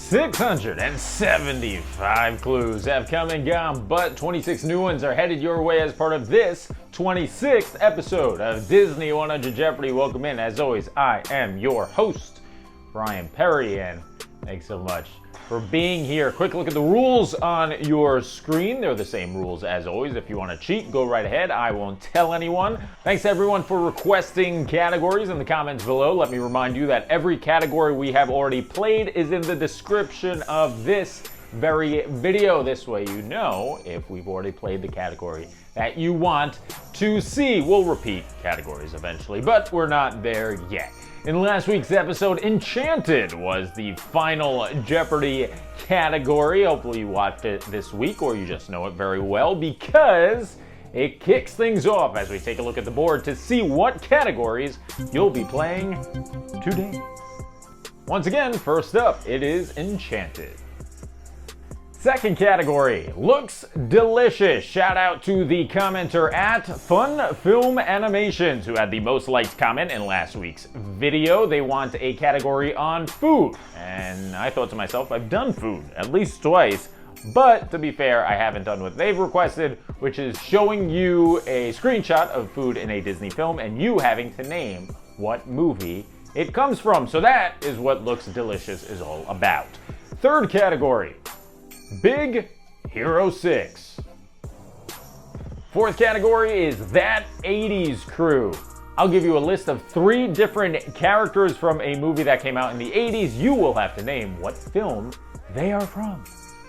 675 clues have come and gone, but 26 new ones are headed your way as part of this 26th episode of Disney 100 Jeopardy. Welcome in. As always, I am your host, Bryan Perri, and thanks so much for being here. Quick look at the rules on your screen. They're the same rules as always. If you want to cheat, go right ahead. I won't tell anyone. Thanks to everyone for requesting categories in the comments below. Let me remind you that every category we have already played is in the description of this very video. This way you know if we've already played the category that you want to see. We'll repeat categories eventually, but we're not there yet. In last week's episode, Enchanted was the Final Jeopardy category. Hopefully you watched it this week, or you just know it very well, because it kicks things off as we take a look at the board to see what categories you'll be playing today. Once again, first up, it is Enchanted. Second category, looks delicious. Shout out to the commenter at Fun Film Animations who had the most liked comment in last week's video. They want a category on food. And I thought to myself, I've done food at least twice. But to be fair, I haven't done what they've requested, which is showing you a screenshot of food in a Disney film and you having to name what movie it comes from. So that is what Looks Delicious is all about. Third category, Big Hero 6. Fourth category is That 80s Crew. I'll give you a list of 3 different characters from a movie that came out in the 80s. You will have to name what film they are from.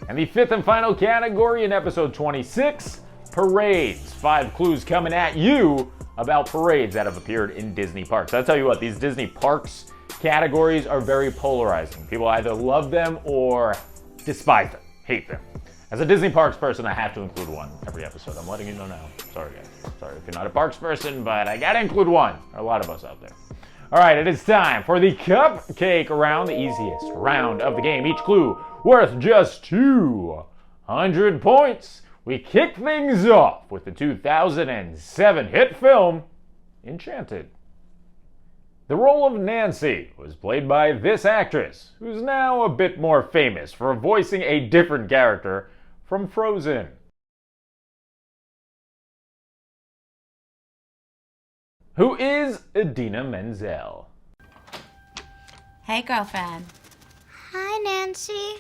And the fifth and final category in episode 26, Parades. 5 clues coming at you about parades that have appeared in Disney parks. I'll tell you what, these Disney parks categories are very polarizing. People either love them or despise them. Hate them. As a Disney Parks person, I have to include one every episode. I'm letting you know now. Sorry, guys. Sorry if you're not a parks person, but I gotta include one. There are a lot of us out there. All right, it is time for the cupcake round, the easiest round of the game. Each clue worth just 200 points. We kick things off with the 2007 hit film, Enchanted. The role of Nancy was played by this actress, who's now a bit more famous for voicing a different character from Frozen. Who is Idina Menzel? Hey, girlfriend. Hi, Nancy.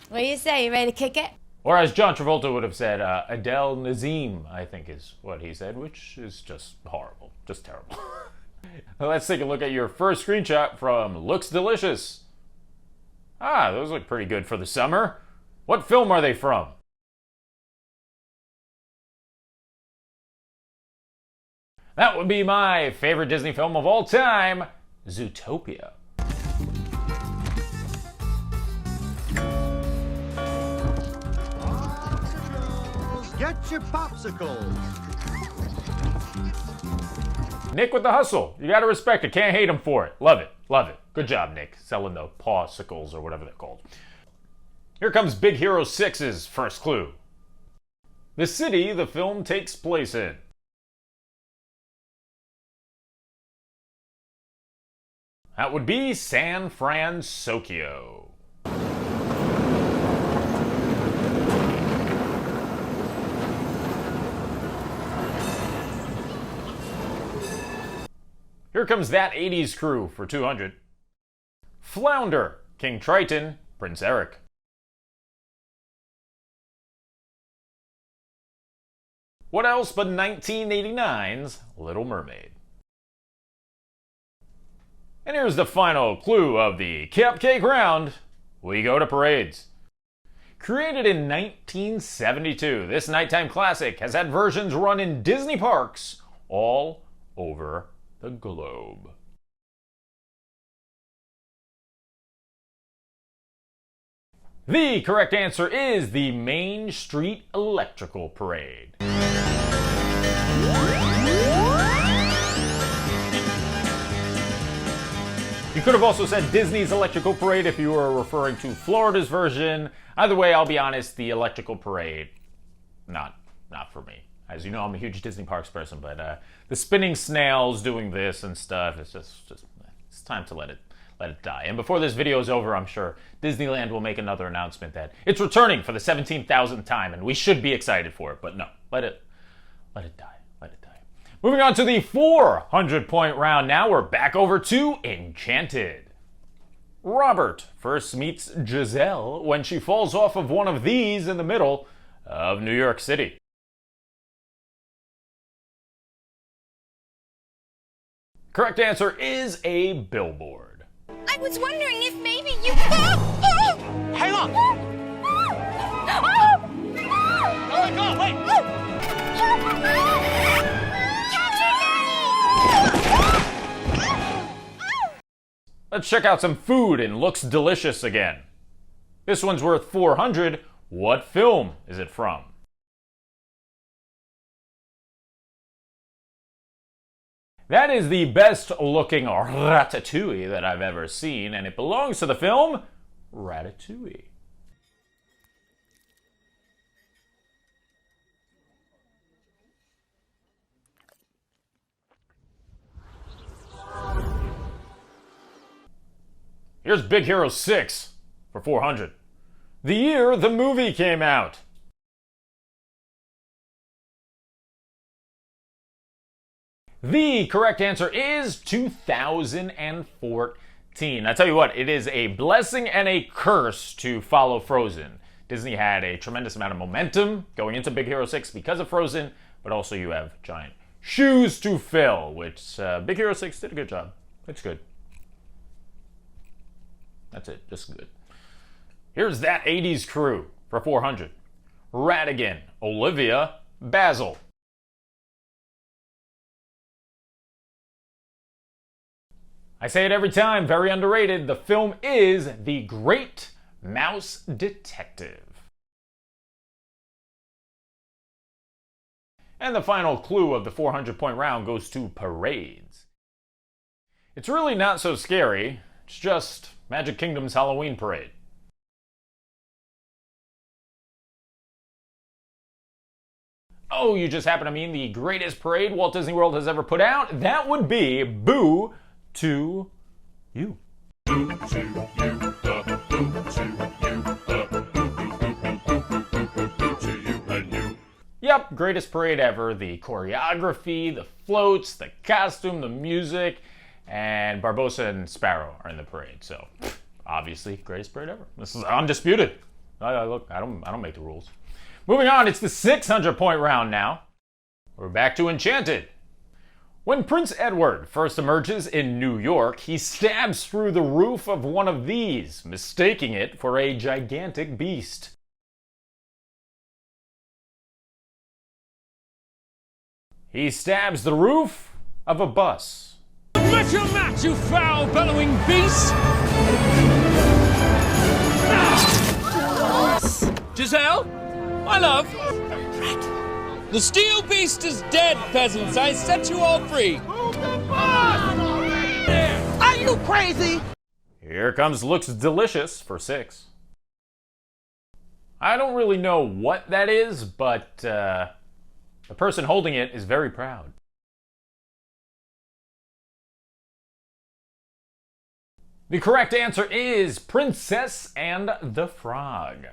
What do you say? You ready to kick it? Or as John Travolta would have said, Adele Nazim, I think is what he said, which is just horrible, just terrible. Let's take a look at your first screenshot from Looks Delicious. Ah, those look pretty good for the summer. What film are they from? That would be my favorite Disney film of all time, Zootopia. Get your popsicles. Nick with the hustle. You gotta respect it. Can't hate him for it. Love it. Love it. Good job, Nick. Selling the pawsicles or whatever they're called. Here comes Big Hero 6's first clue. The city the film takes place in. That would be San Francisco. Here comes That 80s Crew for 200. Flounder, King Triton, Prince Eric. What else but 1989's Little Mermaid? And here's the final clue of the cupcake round. We go to Parades. Created in 1972, this nighttime classic has had versions run in Disney parks all over the globe. The correct answer is the Main Street Electrical Parade. You could have also said Disney's Electrical Parade if you were referring to Florida's version. Either way, I'll be honest, the Electrical Parade, not for me. As you know, I'm a huge Disney Parks person, but the spinning snails doing this and stuff, it's just it's time to let it let it die. And before this video is over, I'm sure Disneyland will make another announcement that it's returning for the 17,000th time, and we should be excited for it. But no, let it die. Let it die. Moving on to the 400-point round now, we're back over to Enchanted. Robert first meets Giselle when she falls off of one of these in the middle of New York City. Correct answer is a billboard. I was wondering if maybe you. Hang on! Oh my God, wait! Let's check out some food and looks delicious again. This one's worth 400. What film is it from? That is the best looking ratatouille that I've ever seen, and it belongs to the film Ratatouille. Here's Big Hero 6 for 400. The year the movie came out. The correct answer is 2014. I tell you what, it is a blessing and a curse to follow Frozen. Disney had a tremendous amount of momentum going into Big Hero 6 because of Frozen, but also you have giant shoes to fill, which Big Hero 6 did a good job. It's good. That's it, just good. Here's That 80s Crew for 400. Radigan, Olivia, Basil. I say it every time, very underrated. The film is The Great Mouse Detective. And the final clue of the 400-point round goes to parades. It's really not so scary. It's just Magic Kingdom's Halloween parade. Oh, you just happen to mean the greatest parade Walt Disney World has ever put out? That would be Boo to You. Boo to you, boo to you and you. Yep, greatest parade ever. The choreography, the floats, the costume, the music, and Barbossa and Sparrow are in the parade. So, obviously, greatest parade ever. This is undisputed. Look, I don't make the rules. Moving on, it's the 600-point round now. We're back to Enchanted. When Prince Edward first emerges in New York, he stabs through the roof of one of these, mistaking it for a gigantic beast. He stabs the roof of a bus. Bet your match, you foul bellowing beast! Giselle? My love? The steel beast is dead, peasants. I set you all free. Are you crazy? Here comes Looks Delicious for 6. I don't really know what that is, but the person holding it is very proud. The correct answer is Princess and the Frog.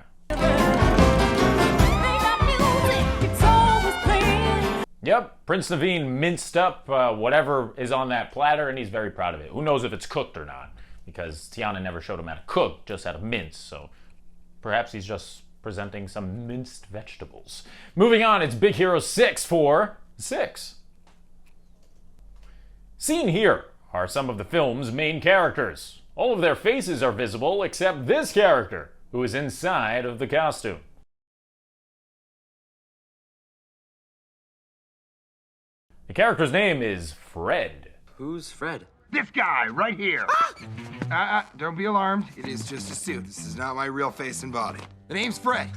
Yep, Prince Naveen minced up whatever is on that platter, and he's very proud of it. Who knows if it's cooked or not, because Tiana never showed him how to cook, just how to mince, so perhaps he's just presenting some minced vegetables. Moving on, it's Big Hero 6 for 6. Seen here are some of the film's main characters. All of their faces are visible except this character, who is inside of the costume. The character's name is Fred. Who's Fred? This guy right here. Don't be alarmed. It is just a suit. This is not my real face and body. The name's Fred.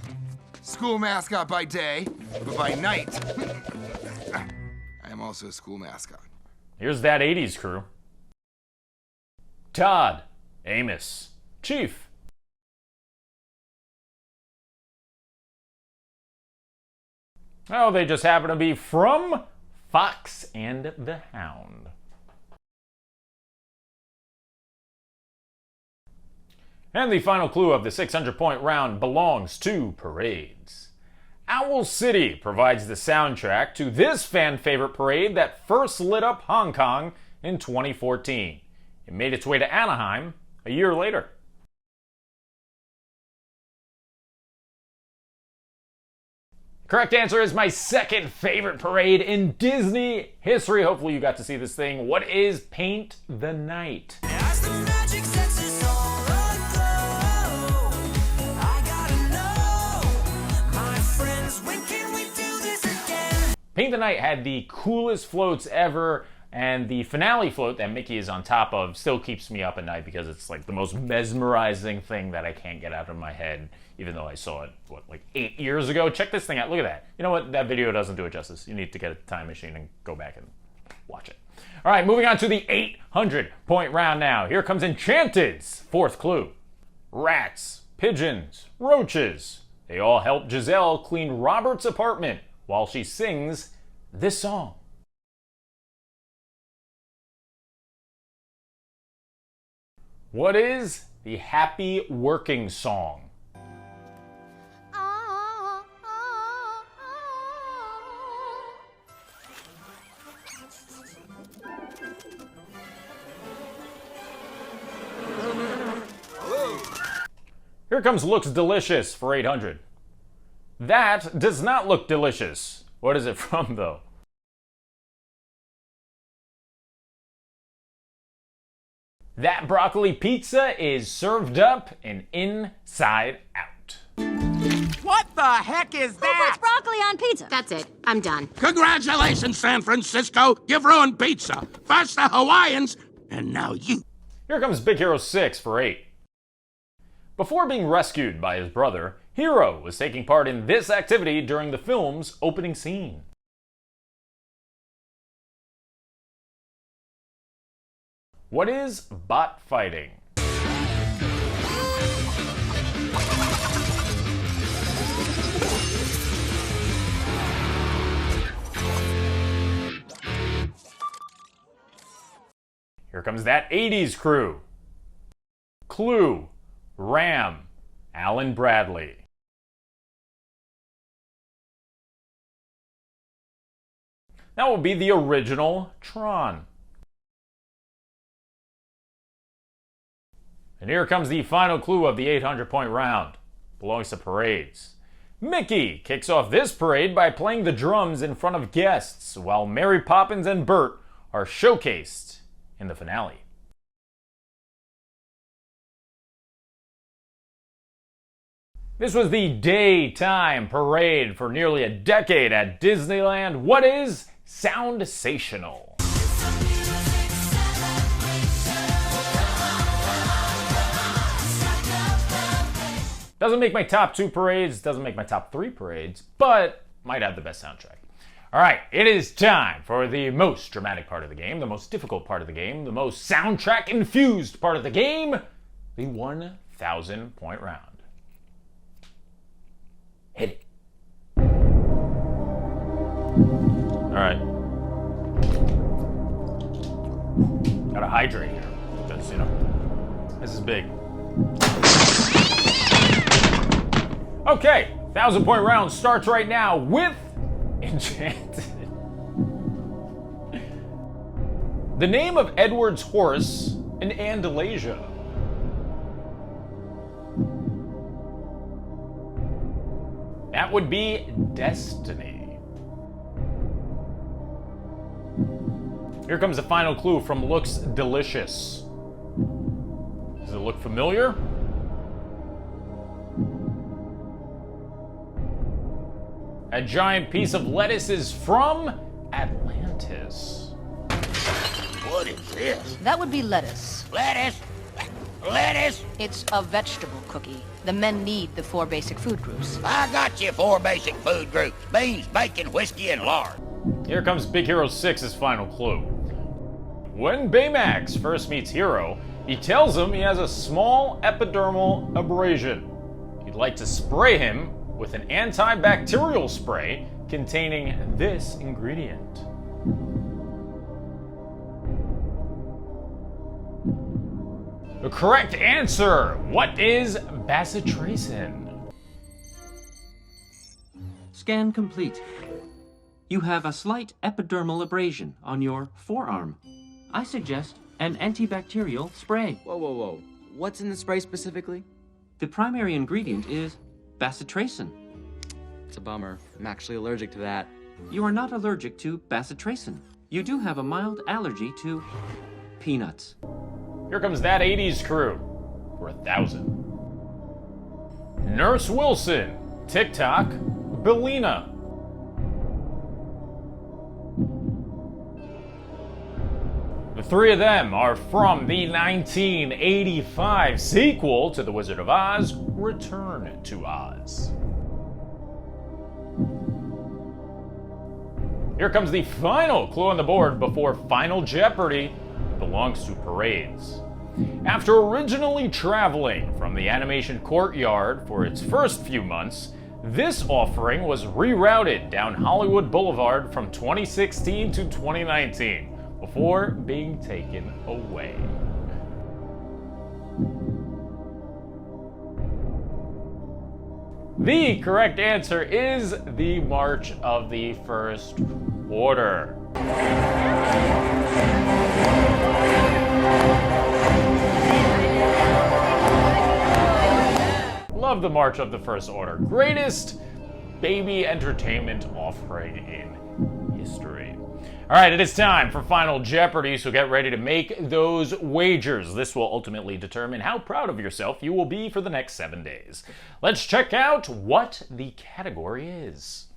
School mascot by day, but by night, I am also a school mascot. Here's That 80s Crew. Todd, Amos, Chief. Oh, they just happen to be from Fox and the Hound. And the final clue of the 600-point round belongs to parades. Owl City provides the soundtrack to this fan-favorite parade that first lit up Hong Kong in 2014. It made its way to Anaheim a year later. Correct answer is my second favorite parade in Disney history. Hopefully you got to see this thing. What is Paint the Night? Paint the Night had the coolest floats ever, and the finale float that Mickey is on top of still keeps me up at night because it's like the most mesmerizing thing that I can't get out of my head, even though I saw it, like 8 years ago. Check this thing out. Look at that. You know what? That video doesn't do it justice. You need to get a time machine and go back and watch it. All right, moving on to the 800-point round now. Here comes Enchanted's fourth clue. Rats, pigeons, roaches. They all help Giselle clean Robert's apartment while she sings this song. What is the happy working song? Here comes Looks Delicious for 800. That does not look delicious. What is it from, though? That broccoli pizza is served up and inside out. What the heck is Who that? puts broccoli on pizza? That's it. I'm done. Congratulations, San Francisco. You've ruined pizza. First the Hawaiians, and now you. Here comes Big Hero 6 for 8. Before being rescued by his brother, Hero was taking part in this activity during the film's opening scene. What is bot fighting? Here comes that 80s crew. Clue, Ram, Alan Bradley. That will be the original Tron. And here comes the final clue of the 800-point round. Belongs to parades. Mickey kicks off this parade by playing the drums in front of guests, while Mary Poppins and Bert are showcased in the finale. This was the daytime parade for nearly a decade at Disneyland. What is Soundsational? Doesn't make my top 2 parades, doesn't make my top 3 parades, but might have the best soundtrack. All right, it is time for the most dramatic part of the game, the most difficult part of the game, the most soundtrack-infused part of the game, the 1,000-point round. Hit it. All right. Gotta hydrate here, because, you know, this is big. Okay, 1,000-point round starts right now with Enchanted. The name of Edward's horse in Andalasia. That would be Destiny. Here comes the final clue from Looks Delicious. Does it look familiar? A giant piece of lettuce is from Atlantis. What is this? That would be lettuce. Lettuce? Lettuce? It's a vegetable cookie. The men need the 4 basic food groups. I got you 4 basic food groups. Beans, bacon, whiskey, and lard. Here comes Big Hero 6's final clue. When Baymax first meets Hero, he tells him he has a small epidermal abrasion. He'd like to spray him with an antibacterial spray containing this ingredient. The correct answer. What is bacitracin? Scan complete. You have a slight epidermal abrasion on your forearm. I suggest an antibacterial spray. Whoa, whoa, whoa. What's in the spray specifically? The primary ingredient is bacitracin. It's a bummer. I'm actually allergic to that. You are not allergic to bacitracin. You do have a mild allergy to peanuts. Here comes that 80s crew for 1,000. Nurse Wilson, TikTok, Bellina. The three of them are from the 1985 sequel to The Wizard of Oz, Return to Oz. Here comes the final clue on the board before Final Jeopardy belongs to parades. After originally traveling from the animation courtyard for its first few months, this offering was rerouted down Hollywood Boulevard from 2016 to 2019 before being taken away. The correct answer is the March of the First Order. Love the March of the First Order. Greatest baby entertainment offering in history. All right, it is time for Final Jeopardy, so get ready to make those wagers. This will ultimately determine how proud of yourself you will be for the next 7 days. Let's check out what the category is.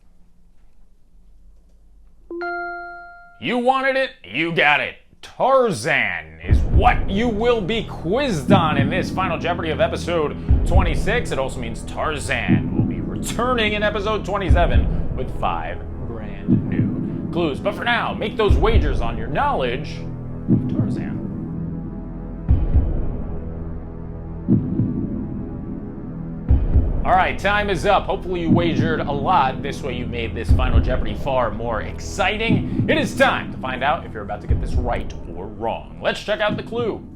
You wanted it, you got it. Tarzan is what you will be quizzed on in this Final Jeopardy of episode 26. It also means Tarzan will be returning in episode 27 with 5 brand new clues. But for now, make those wagers on your knowledge of Tarzan. All right, time is up. Hopefully you wagered a lot. This way you made this Final Jeopardy far more exciting. It is time to find out if you're about to get this right or wrong. Let's check out the clue.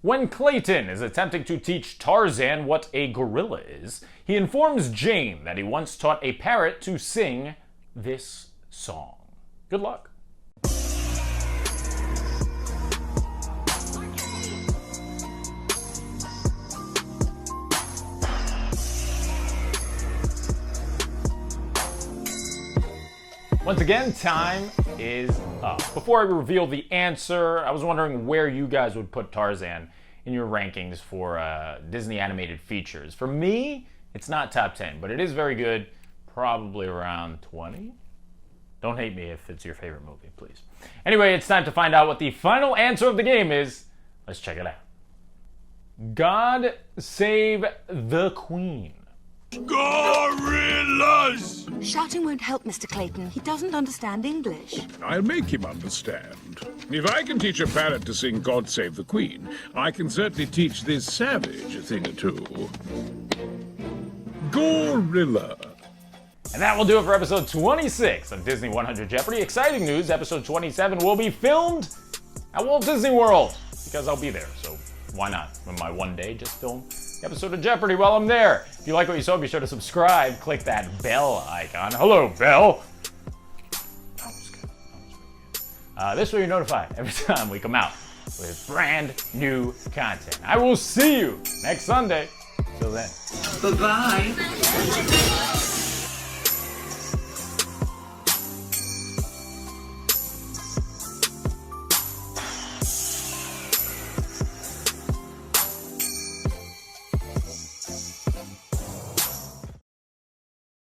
When Clayton is attempting to teach Tarzan what a gorilla is, he informs Jane that he once taught a parrot to sing this song. Good luck. Once again, time is up. Before I reveal the answer, I was wondering where you guys would put Tarzan in your rankings for Disney animated features. For me, it's not top 10, but it is very good. Probably around 20. Don't hate me if it's your favorite movie, please. Anyway, it's time to find out what the final answer of the game is. Let's check it out. God save the Queen. Gorillas! Shouting won't help, Mr. Clayton. He doesn't understand English. I'll make him understand. If I can teach a parrot to sing God Save the Queen, I can certainly teach this savage a thing or two. Gorilla. And that will do it for episode 26 of Disney 100 Jeopardy. Exciting news, episode 27 will be filmed at Walt Disney World, because I'll be there, so why not? On my one day, just film the episode of Jeopardy while I'm there. If you like what you saw, be sure to subscribe. Click that bell icon. Hello, bell. This way you're notified every time we come out with brand new content. I will see you next Sunday. Till then. Bye-bye.